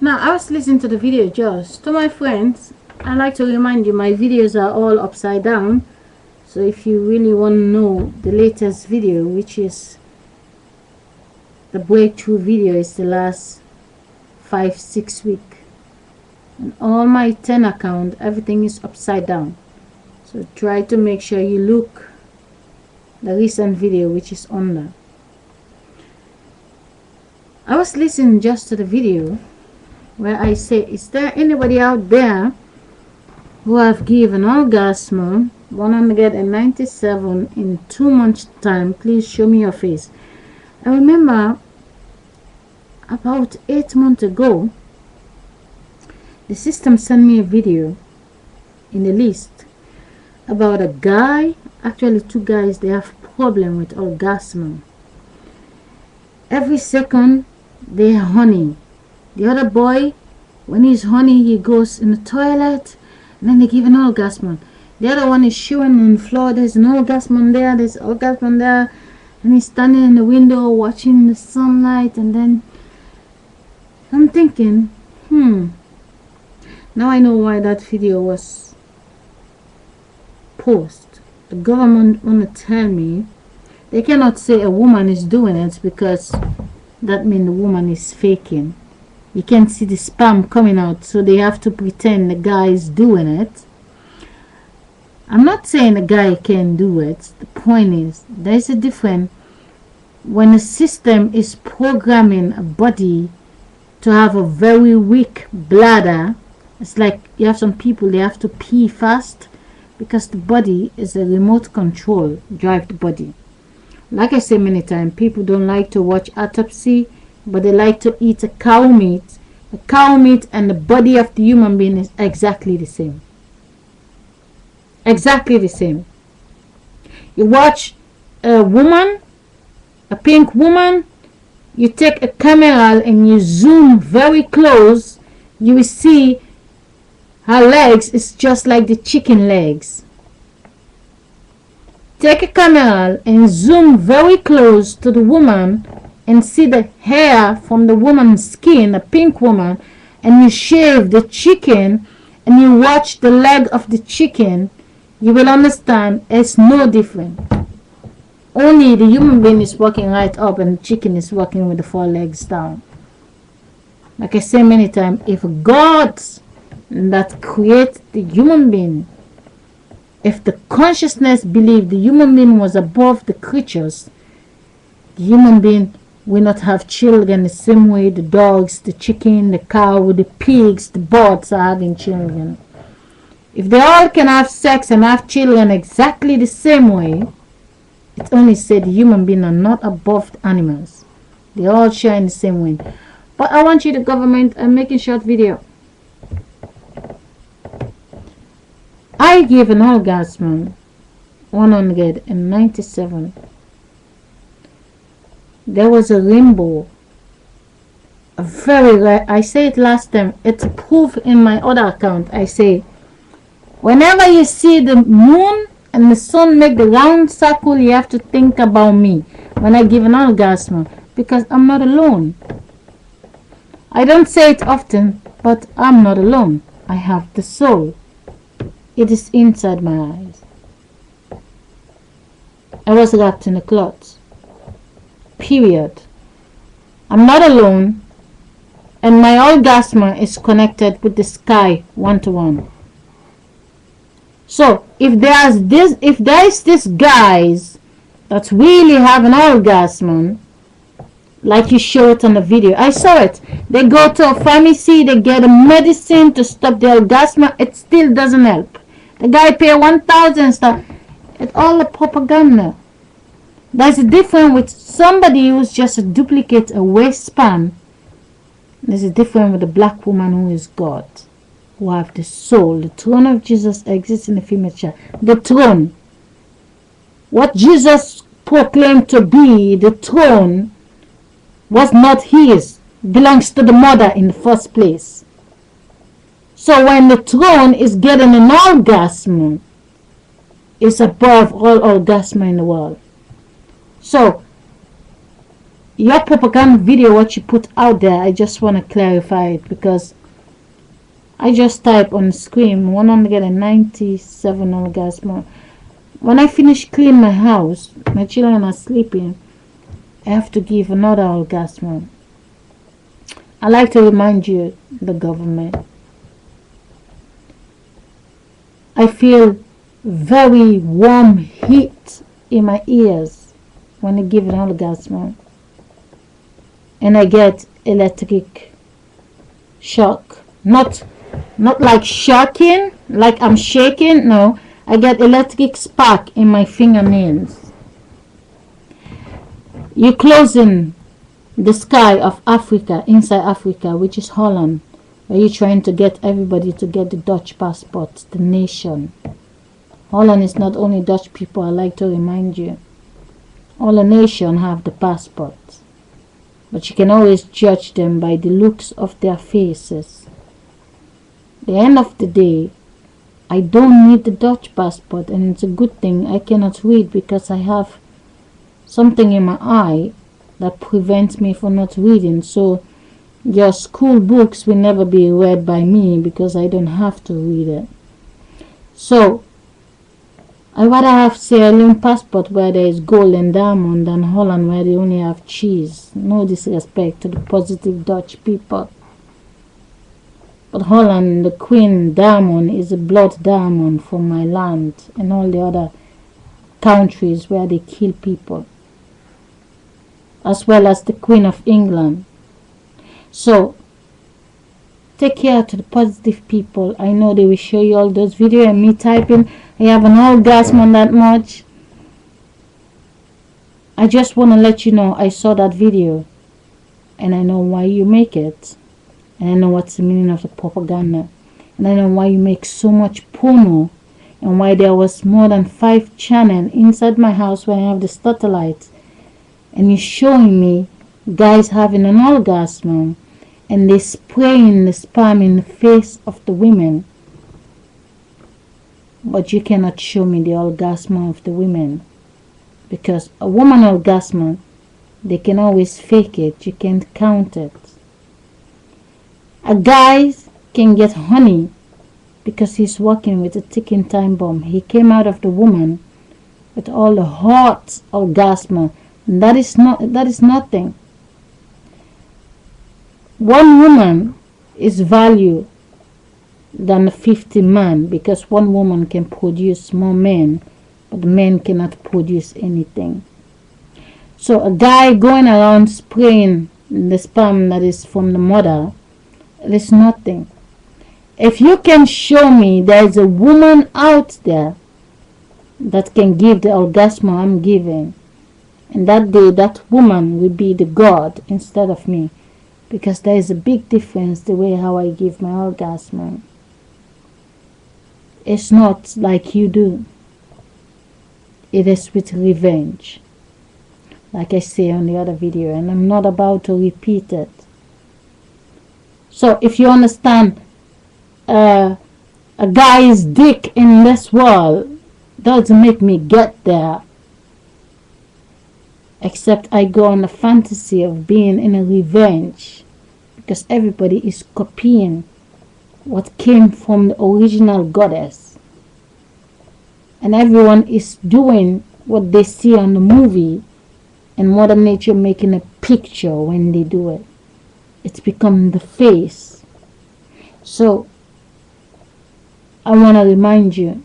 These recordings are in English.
Now, I was listening to the video just to my friends. I like to remind you my videos are all upside down. So if you really want to know the latest video, which is the breakthrough video, is the last 5-6 weeks. And all my 10 account, everything is upside down. So try to make sure you look the recent video which is on there. I was listening just to the video where I say, is there anybody out there who have given orgasm 197 in 2 months time? Please show me your face. I remember about 8 months ago, the system sent me a video in the list about a guy, actually 2 guys, they have problem with orgasm. Every second they are honey. The other boy, when he's honey, he goes in the toilet and then they give an orgasm. The other one is showing on the floor, there's an orgasm there, there's orgasm there, and he's standing in the window watching the sunlight. And then I'm thinking, now I know why that video was posted. The government want to tell me they cannot say a woman is doing it because that means the woman is faking. You can't see the sperm coming out, so they have to pretend the guy is doing it. I'm not saying the guy can do it. The point is, there's a difference when a system is programming a body to have a very weak bladder. It's like you have some people, they have to pee fast because the body is a remote control, drive the body. Like I say many times, people don't like to watch autopsy, but they like to eat a cow meat. A cow meat and the body of the human being is exactly the same. Exactly the same. You watch a woman, a pink woman, you take a camera and you zoom very close, you will see her legs is just like the chicken legs. Take a camera and zoom very close to the woman and see the hair from the woman's skin, a pink woman, and you shave the chicken and you watch the leg of the chicken, you will understand it's no different. Only the human being is walking right up and the chicken is walking with the 4 legs down. Like I say many times, if God that creates the human being, if the consciousness believed the human being was above the creatures, the human being will not have children the same way the dogs, the chicken, the cow, the pigs, the birds are having children. If they all can have sex and have children exactly the same way, it only said the human beings are not above the animals. They all share in the same way. But I want you, the government, I'm making short video. I gave an orgasm 197. There was a rainbow, a very rare. I say it last time, it's proof in my other account. I say, whenever you see the moon and the sun make the round circle, you have to think about me when I give an orgasm, because I'm not alone. I don't say it often, but I'm not alone. I have the soul. It is inside my eyes. I was wrapped in a cloth. Period. I'm not alone, and my orgasm is connected with the sky 1-to-1. So if there is this guys that really have an orgasm, like you show it on the video, I saw it. They go to a pharmacy, they get a medicine to stop the orgasm, it still doesn't help. The guy pay 1,000 stuff. It's all a propaganda. There's a difference with somebody who's just a duplicate, a waistband. There's a difference with a black woman who is God, who have the soul. The throne of Jesus exists in the female child. The throne. What Jesus proclaimed to be the throne was not his. Belongs to the mother in the first place. So when the throne is getting an orgasm, it's above all orgasm in the world. So your propaganda video, what you put out there, I just want to clarify it, because I just type on the screen 197 orgasm. When I finish cleaning my house, my children are sleeping, I have to give another orgasm. I like to remind you, the government, I feel very warm heat in my ears when I give an orgasm, and I get electric shock. Not like shocking, like I'm shaking. No, I get electric spark in my fingernails. You're closing the sky of Africa, inside Africa, which is Holland, where you're trying to get everybody to get the Dutch passport, the nation. Holland is not only Dutch people, I like to remind you. All the nation have the passport, but you can always judge them by the looks of their faces. At the end of the day, I don't need the Dutch passport, and it's a good thing I cannot read, because I have something in my eye that prevents me from not reading. So your school books will never be read by me, because I don't have to read it. So I rather have Sierra Leone passport where there is gold and diamond than Holland where they only have cheese. No disrespect to the positive Dutch people, but Holland, the Queen Diamond is a blood diamond from my land and all the other countries where they kill people, as well as the Queen of England. So take care to the positive people. I know they will show you all those videos and me typing, I have an orgasm that much. I just want to let you know I saw that video, and I know why you make it, and I know what's the meaning of the propaganda, and I know why you make so much porno, and why there was more than 5 channels inside my house when I have the satellite, and you're showing me guys having an orgasm, and they spraying the sperm in the face of the women, but you cannot show me the orgasm of the women, because a woman orgasm, they can always fake it, you can't count it. A guy can get honey because he's working with a ticking time bomb. He came out of the woman with all the hot orgasm. That is nothing. One woman is valued than 50 men, because one woman can produce more men, but men cannot produce anything. So a guy going around spraying the sperm that is from the mother, it is nothing. If you can show me there is a woman out there that can give the orgasm I'm giving, and that day that woman will be the God instead of me, because there is a big difference the way how I give my orgasm. It's not like you do. It is with revenge, like I say on the other video, and I'm not about to repeat it. So if you understand, a guy's dick in this world doesn't make me get there, except I go on a fantasy of being in a revenge, because everybody is copying what came from the original goddess, and everyone is doing what they see on the movie, and Mother Nature making a picture when they do it. It's become the face. So I want to remind you,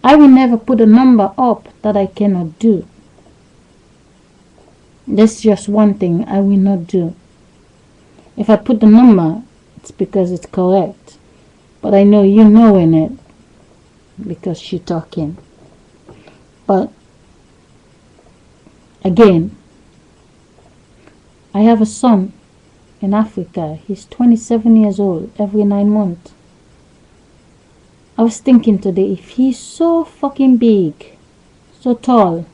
I will never put a number up that I cannot do. That's just one thing I will not do. If I put the number, it's because it's correct. But I know you knowing it because she's talking. But again, I have a son in Africa. He's 27 years old every 9 months. I was thinking today, if he's so fucking big, so tall,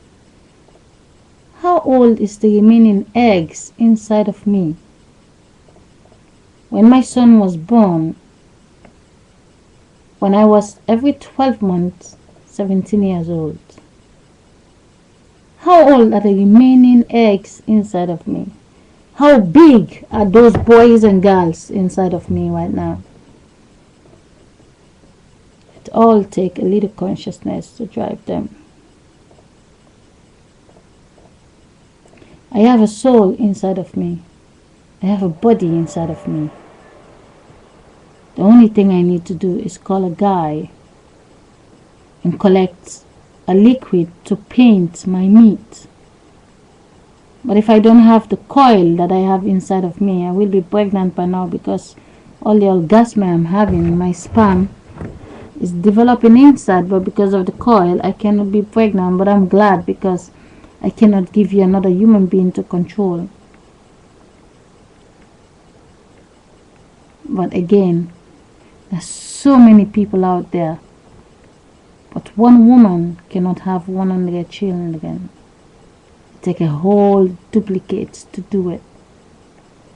how old is the remaining eggs inside of me? When my son was born, when I was every 12 months, 17 years old, How old are the remaining eggs inside of me? How big are those boys and girls inside of me right now? It all takes a little consciousness to drive them. I have a soul inside of me. I have a body inside of me. The only thing I need to do is call a guy and collect a liquid to paint my meat. But if I don't have the coil that I have inside of me, I will be pregnant by now, because all the orgasm I'm having, my sperm is developing inside, but because of the coil I cannot be pregnant. But I'm glad, because I cannot give you another human being to control. But again, there's so many people out there, but one woman cannot have 100 children again. It takes a whole duplicate to do it.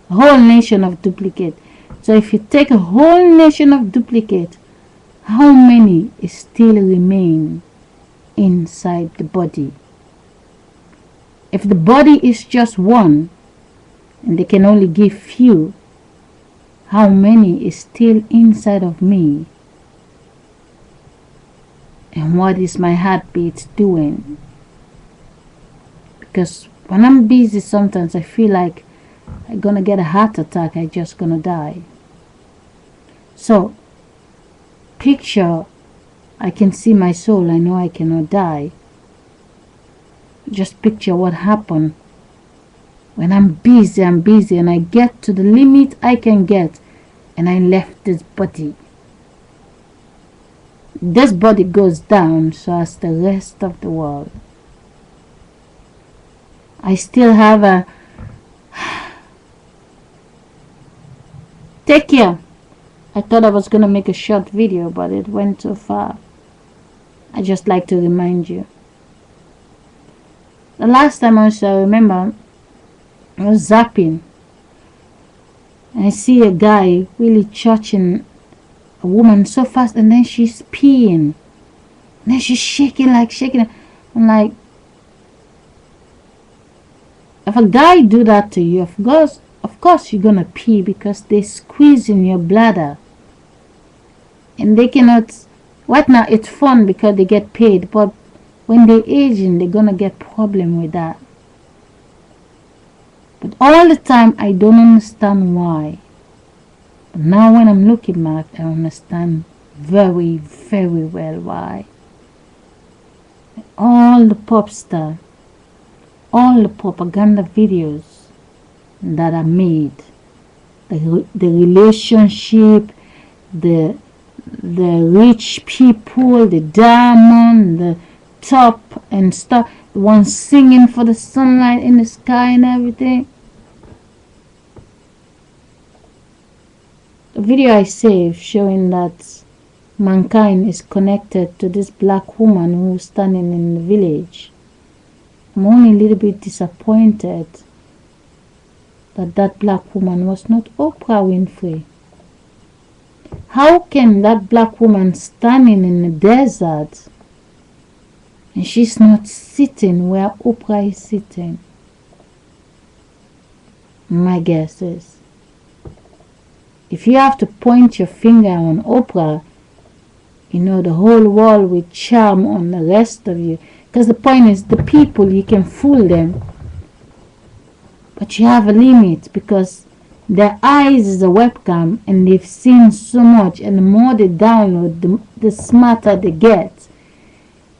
A whole nation of duplicate. So if you take a whole nation of duplicate, how many still remain inside the body? If the body is just one, and they can only give few, how many is still inside of me? And what is my heartbeat doing? Because when I'm busy, sometimes I feel like I'm gonna get a heart attack. I'm just gonna die. So picture, I can see my soul. I know I cannot die. Just picture what happened when I'm busy, and I get to the limit I can get, and I left this body. This body goes down, so as the rest of the world. I still have a... Take care. I thought I was gonna make a short video, but it went too far. I just like to remind you. The last time also, I remember, I was zapping, and I see a guy really touching a woman so fast, and then she's peeing, and then she's shaking. I'm like, if a guy do that to you, of course you're gonna pee, because they squeeze in your bladder, and they cannot. Right now it's fun because they get paid, but when they're aging, they're gonna get problem with that. But all the time I don't understand why. But now when I'm looking back, I understand very, very well why. All the pop star, all the propaganda videos that are made, the relationship, the rich people, the diamond, the top and stuff, the one singing for the sunlight in the sky and everything. The video I saved showing that mankind is connected to this black woman who's standing in the village. I'm only a little bit disappointed that black woman was not Oprah Winfrey. How can that black woman standing in the desert and she's not sitting where Oprah is sitting? My guess is, if you have to point your finger on Oprah, you know, the whole world will charm on the rest of you. Because the point is, the people, you can fool them, but you have a limit, because their eyes is a webcam, and they've seen so much, and the more they download, the smarter they get.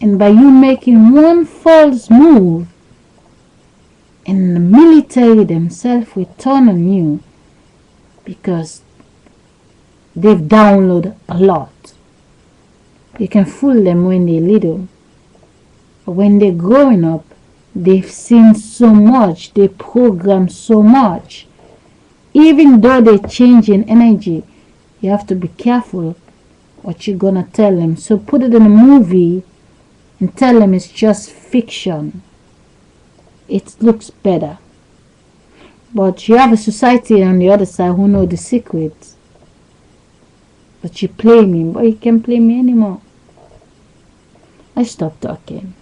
And by you making one false move, and the military themselves will turn on you, because they've downloaded a lot. You can fool them when they're little, but when they're growing up, they've seen so much, they program so much. Even though they're changing energy, you have to be careful what you're gonna tell them. So put it in a movie and tell them it's just fiction. It looks better. But you have a society on the other side who know the secrets. But you play me, but you can't play me anymore. I stopped talking.